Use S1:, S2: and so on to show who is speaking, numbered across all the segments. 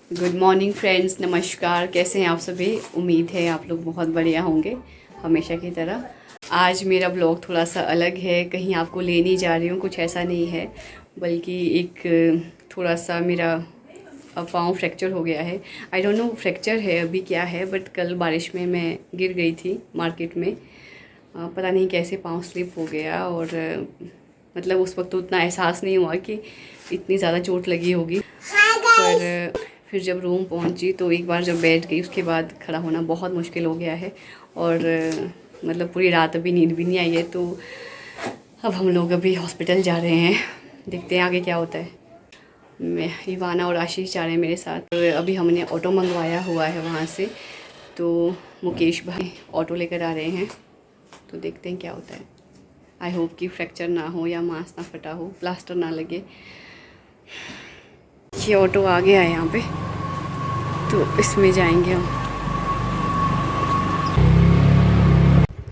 S1: Good morning friends, नमस्कार। कैसे हैं आप सभी? उम्मीद है आप लोग बहुत बढ़िया होंगे हमेशा की तरह। आज मेरा ब्लॉग थोड़ा सा अलग है, कहीं आपको ले नहीं जा रही हूँ, कुछ ऐसा नहीं है, बल्कि एक थोड़ा सा मेरा पाँव फ्रैक्चर हो गया है। आई डोंट नो फ्रैक्चर है अभी क्या है, बट कल बारिश में मैं गिर गई थी मार्केट में। पता नहीं कैसे पाँव स्लिप हो गया और मतलब उस वक्त तो उतना एहसास नहीं हुआ कि इतनी ज़्यादा चोट लगी होगी। पर फिर जब रूम पहुंची तो एक बार जब बैठ गई उसके बाद खड़ा होना बहुत मुश्किल हो गया है। और मतलब पूरी रात अभी नींद भी नहीं आई है। तो अब हम लोग अभी हॉस्पिटल जा रहे हैं, देखते हैं आगे क्या होता है। मैं इवाना और आशीष जा रहे हैं मेरे साथ। और अभी हमने ऑटो मंगवाया हुआ है वहाँ से, तो मुकेश भाई ऑटो लेकर आ रहे हैं, तो देखते हैं क्या होता है। आई होप कि फ्रैक्चर ना हो या मांस ना फटा हो, प्लास्टर ना लगे। ये ऑटो आ गया है यहाँ पे, तो इसमें जाएंगे हम।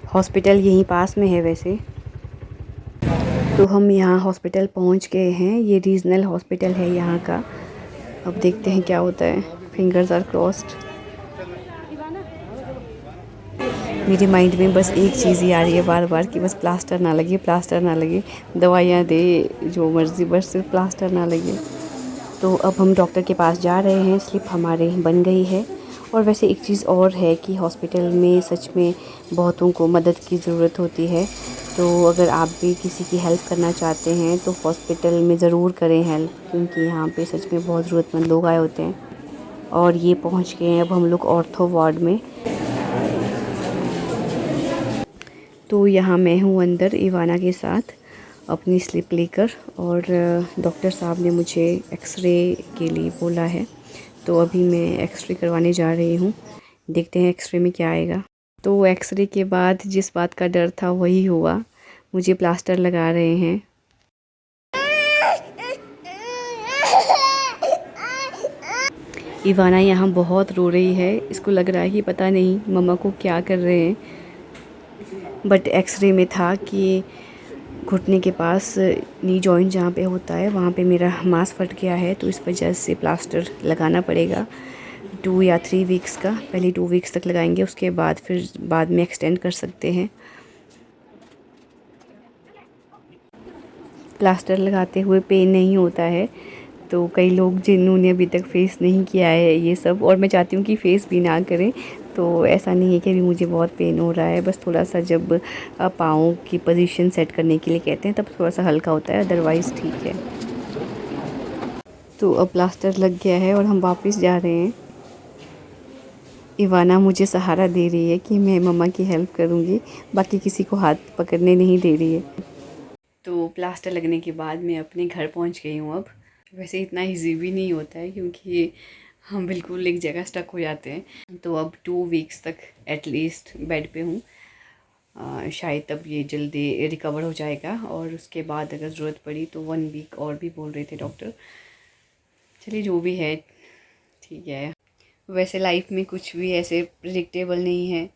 S1: हॉस्पिटल यहीं पास में है वैसे, तो हम यहाँ हॉस्पिटल पहुँच गए हैं। ये रीजनल हॉस्पिटल है यहाँ का। अब देखते हैं क्या होता है। Fingers are crossed. मेरे माइंड में बस एक चीज़ ही आ रही है बार बार कि बस प्लास्टर ना लगे, प्लास्टर ना लगे। दवाइयाँ दे जो मर्ज़ी, बस सिर्फ प्लास्टर ना लगे। तो अब हम डॉक्टर के पास जा रहे हैं। स्लिप हमारे बन गई है। और वैसे एक चीज़ और है कि हॉस्पिटल में सच में बहुतों को मदद की ज़रूरत होती है। तो अगर आप भी किसी की हेल्प करना चाहते हैं तो हॉस्पिटल में ज़रूर करें हेल्प, क्योंकि यहाँ पे सच में बहुत ज़रूरतमंद लोग आए होते हैं। और ये पहुँच गए हैं अब हम लोग ऑर्थो वार्ड में। तो यहाँ मैं हूँ अंदर इवाना के साथ अपनी स्लिप लेकर, और डॉक्टर साहब ने मुझे एक्सरे के लिए बोला है। तो अभी मैं एक्सरे करवाने जा रही हूँ, देखते हैं एक्सरे में क्या आएगा। तो एक्सरे के बाद जिस बात का डर था वही हुआ, मुझे प्लास्टर लगा रहे हैं। इवाना यहाँ बहुत रो रही है, इसको लग रहा है कि पता नहीं मम्मा को क्या कर रहे हैं। बट एक्सरे में था कि घुटने के पास नी जॉइंट जहाँ पे होता है वहाँ पे मेरा मांस फट गया है, तो इस वजह से प्लास्टर लगाना पड़ेगा 2 या 3 वीक्स का। पहले 2 वीक्स तक लगाएंगे, उसके बाद फिर बाद में एक्सटेंड कर सकते हैं। प्लास्टर लगाते हुए पेन नहीं होता है, तो कई लोग जिन्होंने अभी तक फेस नहीं किया है ये सब, और मैं चाहती हूँ कि फेस भी ना करें। तो ऐसा नहीं है कि अभी मुझे बहुत पेन हो रहा है, बस थोड़ा सा जब पाँव की पोजीशन सेट करने के लिए कहते हैं तब थोड़ा सा हल्का होता है, अदरवाइज़ ठीक है। तो अब प्लास्टर लग गया है और हम वापस जा रहे हैं। इवाना मुझे सहारा दे रही है कि मैं मम्मा की हेल्प करूँगी, बाकी किसी को हाथ पकड़ने नहीं दे रही है। तो प्लास्टर लगने के बाद मैं अपने घर पहुँच गई हूँ अब। वैसे इतना ईजी भी नहीं होता है, क्योंकि हम बिल्कुल एक जगह स्टक हो जाते हैं। तो अब 2 वीक्स तक एटलीस्ट बेड पे हूँ। शायद तब ये जल्दी रिकवर हो जाएगा, और उसके बाद अगर ज़रूरत पड़ी तो 1 वीक और भी बोल रहे थे डॉक्टर। चलिए जो भी है ठीक है। वैसे लाइफ में कुछ भी ऐसे प्रिडिक्टेबल नहीं है,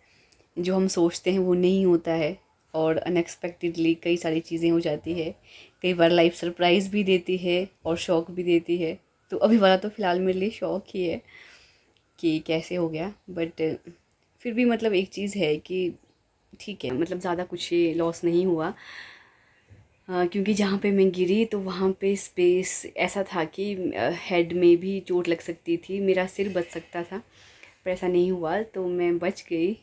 S1: जो हम सोचते हैं वो नहीं होता है, और अनएक्सपेक्टेडली कई सारी चीज़ें हो जाती है। कई बार लाइफ सरप्राइज़ भी देती है और शौक भी देती है। तो अभी वाला तो फ़िलहाल मेरे लिए शौक ही है कि कैसे हो गया, बट फिर भी मतलब एक चीज़ है कि ठीक है, मतलब ज़्यादा कुछ लॉस नहीं हुआ। क्योंकि जहाँ पे मैं गिरी तो वहाँ पे स्पेस ऐसा था कि हेड में भी चोट लग सकती थी, मेरा सिर बच सकता था, पर ऐसा नहीं हुआ, तो मैं बच गई।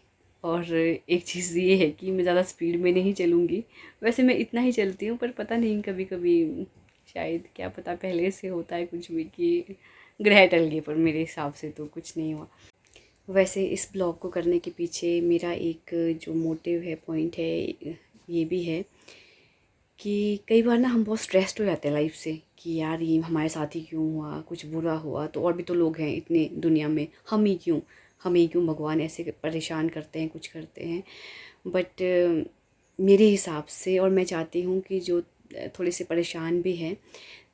S1: और एक चीज़ ये है कि मैं ज़्यादा स्पीड में नहीं चलूँगी। वैसे मैं इतना ही चलती हूँ, पर पता नहीं कभी कभी शायद क्या पता पहले से होता है कुछ भी कि ग्रह टल गए, पर मेरे हिसाब से तो कुछ नहीं हुआ। वैसे इस ब्लॉग को करने के पीछे मेरा एक जो मोटिव है, पॉइंट है, ये भी है कि कई बार ना हम बहुत स्ट्रेस्ड हो जाते हैं लाइफ से कि यार ये हमारे साथ ही क्यों हुआ, कुछ बुरा हुआ तो और भी तो लोग हैं इतने दुनिया में, हम ही क्यों भगवान ऐसे परेशान करते हैं, कुछ करते हैं। बट मेरे हिसाब से, और मैं चाहती हूँ कि जो थोड़े से परेशान भी हैं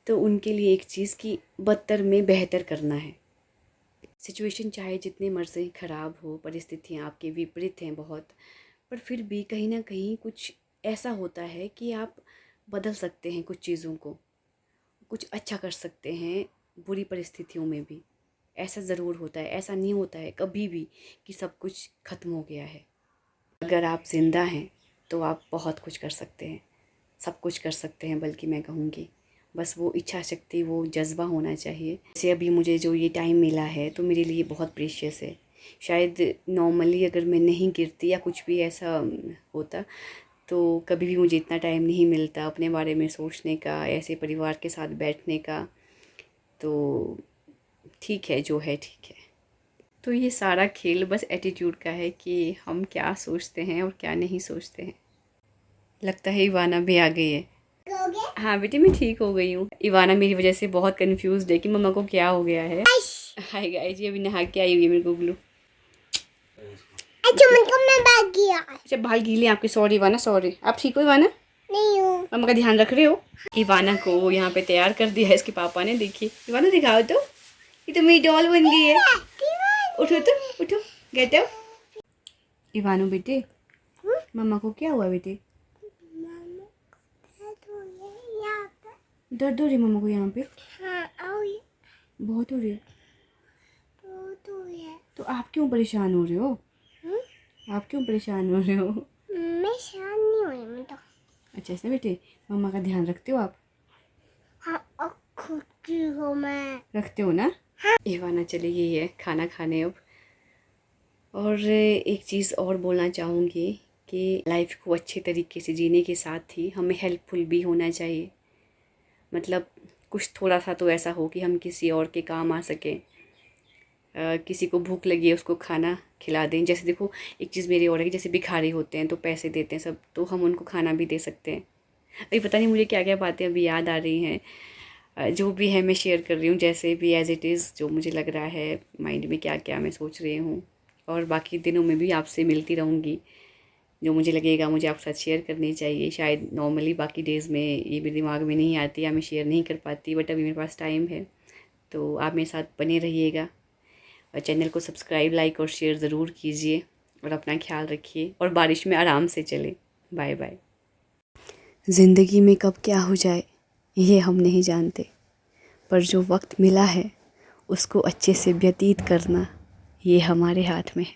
S1: तो उनके लिए एक चीज़ कि बदतर में बेहतर करना है। सिचुएशन चाहे जितने मर्जी ख़राब हो, परिस्थितियाँ आपके विपरीत हैं बहुत, पर फिर भी कहीं ना कहीं कुछ ऐसा होता है कि आप बदल सकते हैं कुछ चीज़ों को, कुछ अच्छा कर सकते हैं बुरी परिस्थितियों में भी। ऐसा ज़रूर होता है, ऐसा नहीं होता है कभी भी कि सब कुछ ख़त्म हो गया है। अगर आप ज़िंदा हैं तो आप बहुत कुछ कर सकते हैं, सब कुछ कर सकते हैं, बल्कि मैं कहूँगी बस वो इच्छा शक्ति, वो जज्बा होना चाहिए। जैसे अभी मुझे जो ये टाइम मिला है तो मेरे लिए बहुत प्रीशियस है। शायद नॉर्मली अगर मैं नहीं गिरती या कुछ भी ऐसा होता तो कभी भी मुझे इतना टाइम नहीं मिलता अपने बारे में सोचने का, ऐसे परिवार के साथ बैठने का। तो ठीक है, जो है ठीक है। तो ये सारा खेल बस एटीट्यूड का है कि हम क्या सोचते हैं और क्या नहीं सोचते हैं। लगता है इवाना भी आ गई है। हाँ बेटी, मैं ठीक हो गई हूँ। इवाना मेरी वजह से बहुत कंफ्यूज्ड है कि मम्मा को क्या हो गया है। हाय गाइस, ये अभी नहा के आई हुई है मेरे गुगलू।
S2: अच्छा मैं भाग गया।
S1: अच्छा बाल गीले आपके, सॉरी इवाना, सॉरी। आप ठीक हो इवाना?
S2: नहीं हूँ।
S1: मम्मा का ध्यान रख रहे हो? इवाना को यहाँ पे तैयार कर दिया है इसके पापा ने। देखिए इवाना, दिखाओ तो, ये तो मेरी डॉल बन गई है। उठो तो, उठो, गेट अप। इवानो बेटे, मम्मा को क्या हुआ बेटे? दर्द हो रही मम्मा को यहाँ पे? बहुत हो रही है। तो आप क्यों परेशान हो रहे हो? आप क्यों परेशान हो रहे हो?
S2: मैं शान नहीं हुई मैं तो।
S1: अच्छा ऐसे बेटे, मम्मा का ध्यान रखते हो आप?
S2: हाँ, खुद की हो मैं।
S1: रखते हो ना? हाँ। इवाना चली गई है खाना खाने अब। और एक चीज़ और बोलना चाहूँगी कि लाइफ को अच्छे तरीके से जीने के साथ ही हमें हेल्पफुल भी होना चाहिए। मतलब कुछ थोड़ा सा तो ऐसा हो कि हम किसी और के काम आ सकें। किसी को भूख लगी है उसको खाना खिला दें। जैसे देखो एक चीज़ मेरी और है कि जैसे भिखारी होते हैं तो पैसे देते हैं सब, तो हम उनको खाना भी दे सकते हैं। अभी पता नहीं मुझे क्या क्या बातें अभी याद आ रही हैं। जो भी है मैं शेयर कर रही हूँ, जैसे भी एज़ इट इज़, जो मुझे लग रहा है माइंड में क्या क्या मैं सोच रही हूँ। और बाकी दिनों में भी आपसे मिलती रहूँगी, जो मुझे लगेगा मुझे आपके साथ शेयर करनी चाहिए। शायद नॉर्मली बाकी डेज़ में ये मेरे दिमाग में नहीं आती या मैं शेयर नहीं कर पाती, बट अभी मेरे पास टाइम है तो आप मेरे साथ बने रहिएगा। और चैनल को सब्सक्राइब, लाइक और शेयर ज़रूर कीजिए और अपना ख्याल रखिए और बारिश में आराम से चले। Bye bye. ज़िंदगी में कब क्या हो जाए ये हम नहीं जानते, पर जो वक्त मिला है उसको अच्छे से व्यतीत करना ये हमारे हाथ में है।